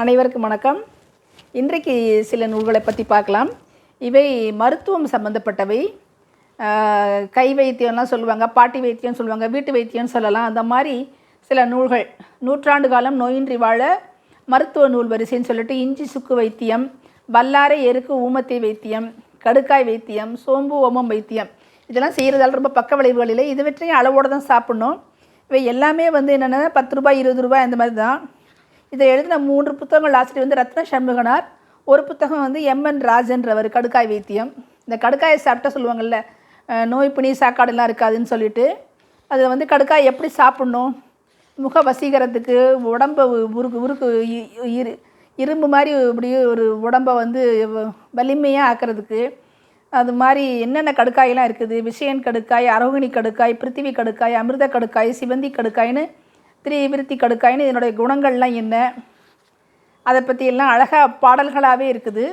அனைவருக்கும் வணக்கம். இன்றைக்கு சில நூல்களை பற்றி பார்க்கலாம். இவை மருத்துவம் சம்பந்தப்பட்டவை. கை வைத்தியம்லாம் சொல்லுவாங்க, பாட்டி வைத்தியம் சொல்லுவாங்க, வீட்டு வைத்தியம்னு சொல்லலாம். அந்த மாதிரி சில நூல்கள் நூற்றாண்டு காலம் நோயின்றி வாழ மருத்துவ நூல் வரிசைன்னு சொல்லிட்டு இஞ்சி சுக்கு வைத்தியம், வல்லாரை எருக்கு ஊமத்தை வைத்தியம், கடுக்காய் வைத்தியம், சோம்பு ஓமம் வைத்தியம், இதெல்லாம் செய்கிறதால ரொம்ப பக்க விளைவுகள் இல்லை. இது வெற்றியும் அளவோடு தான் சாப்பிட்ணும். இவை எல்லாமே என்னென்னா 10 ரூபாய் 20 ரூபாய் அந்த மாதிரி தான். இதை எழுதின 3 புத்தகங்கள் ஆசிரியர் ரத்ன சண்முகனார். ஒரு புத்தகம் MN ராஜன்றவர், கடுக்காய் வைத்தியம். இந்த கடுக்காயை சாப்பிட்டா சொல்லுவாங்கள்ல, நோய் பிணி சாக்காடுலாம் இருக்காதுன்னு சொல்லிட்டு, அதில் கடுக்காய் எப்படி சாப்பிட்ணும், முக வசீகரத்துக்கு, உடம்பை இரும்பு மாதிரி இப்படி ஒரு உடம்பை வலிமையாக ஆக்கிறதுக்கு, அது மாதிரி என்னென்ன கடுக்காயெல்லாம் இருக்குது, விஷயன் கடுக்காய், அரோகிணி கடுக்காய், பிருத்திவி கடுக்காய், அமிர்த கடுக்காய், சிவந்தி கடுக்காய்னு, திரிவிருத்தி கடுக்காய்னு இதனுடைய குணங்கள்லாம் என்ன, அதை பற்றியெல்லாம் அழகாக பாடல்களாகவே இருக்குது.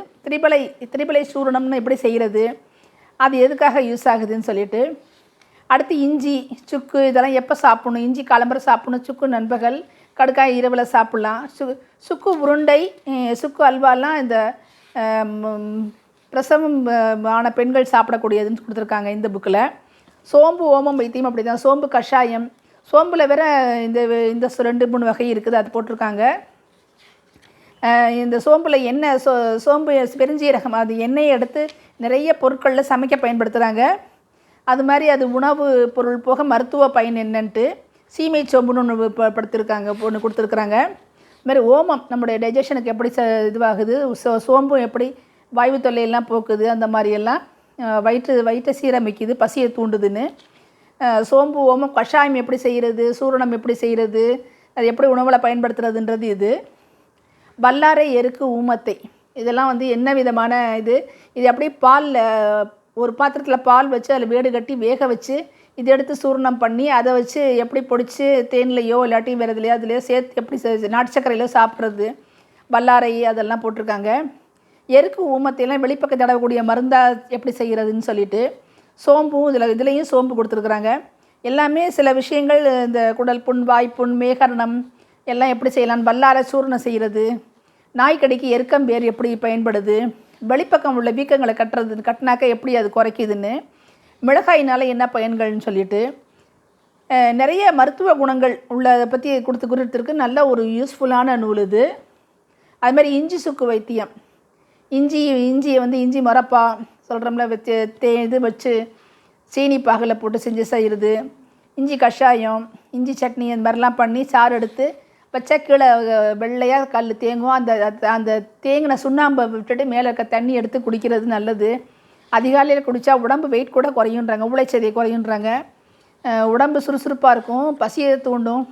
திரிபலை சூரணம்னு எப்படி செய்கிறது, அது எதுக்காக யூஸ் ஆகுதுன்னு சொல்லிட்டு. அடுத்து இஞ்சி சுக்கு இதெல்லாம் எப்போ சாப்பிட்ணும், இஞ்சி காலம்பரை சாப்பிட்ணும், சுக்கு நண்பகல், கடுக்காய் இரவில் சாப்பிட்லாம். சுக்கு உருண்டை, சுக்கு அல்வாலாம் இந்த பிரசவம் ஆன பெண்கள் சாப்பிடக்கூடியதுன்னு கொடுத்துருக்காங்க இந்த புக்கில். சோம்பு ஓமம் வைத்தியம் அப்படி தான். சோம்பு கஷாயம், சோம்பில் வேற இந்த 2-3 வகை இருக்குது, அது போட்டிருக்காங்க. இந்த சோம்பில் எண்ணெய், சோம்பு பெருஞ்சீரகம், அது எண்ணெயை எடுத்து நிறைய பொருட்களில் சமைக்க பயன்படுத்துகிறாங்க. அது மாதிரி அது உணவு பொருள் போக மருத்துவ பயன் என்னன்ட்டு சீமை சோம்புன்னு ஒன்று கொடுத்துருக்குறாங்க. இதுமாதிரி ஓமம் நம்முடைய டைஜஷனுக்கு எப்படி இதுவாகுது, சோம்பும் எப்படி வாயு தொல்லையெல்லாம் போக்குது, அந்த மாதிரியெல்லாம் வயிற்றை சீரமைக்குது, பசியை தூண்டுதுன்னு. சோம்பு ஓமம் கஷாயம் எப்படி செய்கிறது, சூரணம் எப்படி செய்கிறது, அது எப்படி உணவில் பயன்படுத்துறதுன்றது இது. வல்லாரை எருக்கு ஊமத்தை, இதெல்லாம் என்ன விதமான இது அப்படியே பாலில் ஒரு பாத்திரத்தில் பால் வச்சு அதில் வேடு கட்டி வேக வச்சு இதை எடுத்து சூரணம் பண்ணி அதை வச்சு எப்படி பொடிச்சு தேன்லையோ இல்லாட்டி வேறு இதுலையோ அதுலையோ சேர்த்து எப்படி நாட்டு சர்க்கரையிலோ சாப்பிட்றது, வல்லாரை அதெல்லாம் போட்டிருக்காங்க. எருக்கு ஊமத்தையெல்லாம் வெளிப்பக்க தடவக்கூடிய மருந்தாக எப்படி செய்கிறதுன்னு சொல்லிட்டு. சோம்பும் இதுலேயும் சோம்பு கொடுத்துருக்குறாங்க. எல்லாமே சில விஷயங்கள், இந்த குடல் புண், வாய்ப்புண், மேகரணம் எல்லாம் எப்படி செய்யலாம், வல்லாரை சூரணம் செய்கிறது, நாய்க்கடிக்கு எருக்கம்பேர் எப்படி பயன்படுது, வெளிப்பக்கம் உள்ள வீக்கங்களை கட்டினாக்க எப்படி அது குறைக்குதுன்னு, மிளகாயினால் என்ன பயன்கள்னு சொல்லிட்டு நிறைய மருத்துவ குணங்கள் உள்ளதை பற்றி கொடுத்துருக்கு. நல்ல ஒரு யூஸ்ஃபுல்லான நூல் இது. அதுமாதிரி இஞ்சி சுக்கு வைத்தியம், இஞ்சியை இஞ்சி மரப்பா சொல்கிறோம்ல, இது வச்சு சீனி பாகில் போட்டு செஞ்சு செய்கிறது, இஞ்சி கஷாயம், இஞ்சி சட்னி, அந்த மாதிரிலாம் பண்ணி சாறு எடுத்து வச்சா கீழே வெள்ளையாக கல் தேங்கும். அந்த தேங்கின சுண்ணாம்பை விட்டுட்டு மேலே இருக்க தண்ணி எடுத்து குடிக்கிறது நல்லது. அதிகாலையில் குடித்தா உடம்பு வெயிட் கூட குறையுன்றாங்க, ஊளைச்சதை குறையுன்றாங்க. உடம்பு சுறுசுறுப்பாக இருக்கும், பசியை தூண்டும்,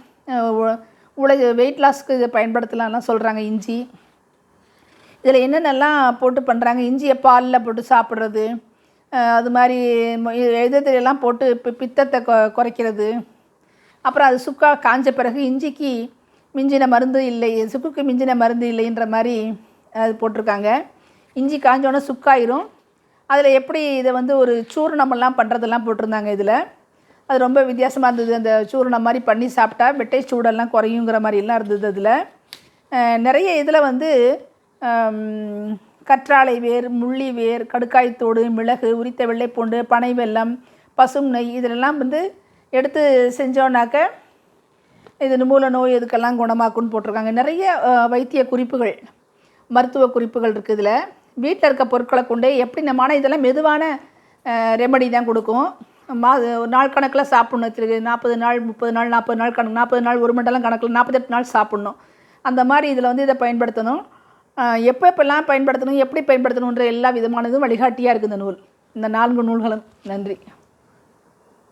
வெயிட் லாஸ்க்கு இதை பயன்படுத்தலாம்லாம் சொல்கிறாங்க. இஞ்சி இதில் என்னென்னலாம் போட்டு பண்ணுறாங்க, இஞ்சியை பாலில் போட்டு சாப்பிட்றது, அது மாதிரி எல்லாம் போட்டு பித்தத்தை குறைக்கிறது. அப்புறம் அது சுக்கா காஞ்ச பிறகு இஞ்சிக்கு மிஞ்சின மருந்து இல்லை, சுக்குக்கு மிஞ்சின மருந்து இல்லைன்ற மாதிரி அது போட்டிருக்காங்க. இஞ்சி காஞ்சோன்னே சுக்காயிரும். அதில் எப்படி இதை ஒரு சூரணமெல்லாம் பண்ணுறதெல்லாம் போட்டிருந்தாங்க இதில். அது ரொம்ப வித்தியாசமாக இருந்தது. அந்த சூரணம் மாதிரி பண்ணி சாப்பிட்டா வெட்டை சூடெல்லாம் குறையுங்கிற மாதிரிலாம் இருந்தது. அதில் நிறைய இதில் கற்றாழை வேர், முள்ளி வேர், கடுக்காய்த்தோடு, மிளகு, உரித்த வெள்ளைப்பூண்டு, பனை வெல்லம், பசும் நெய், இதிலெல்லாம் எடுத்து செஞ்சோன்னாக்க இது மூல நோய் இதுக்கெல்லாம் குணமாக்குன்னு போட்டிருக்காங்க. நிறைய வைத்திய குறிப்புகள், மருத்துவ குறிப்புகள் இருக்குது இதில். வீட்டில் இருக்க பொருட்களை கொண்டே எப்படி ஆனால் இதெல்லாம் மெதுவான ரெமடி தான் கொடுக்கும். நாள் கணக்கில் சாப்பிட்ணும். 40 நாள் 30 நாள் 40 நாள் கணக்கு, 40 நாள் 1 மண்டலம் கணக்கில் 48 நாள் சாப்பிட்ணும். அந்த மாதிரி இதில் இதை பயன்படுத்தணும். எப்பெல்லாம் பயன்படுத்தணும், எப்படி பயன்படுத்தணுன்ற எல்லா விதமானதும் வழிகாட்டியாக இருக்குது இந்த நூல், இந்த 4 நூல்களும். நன்றி.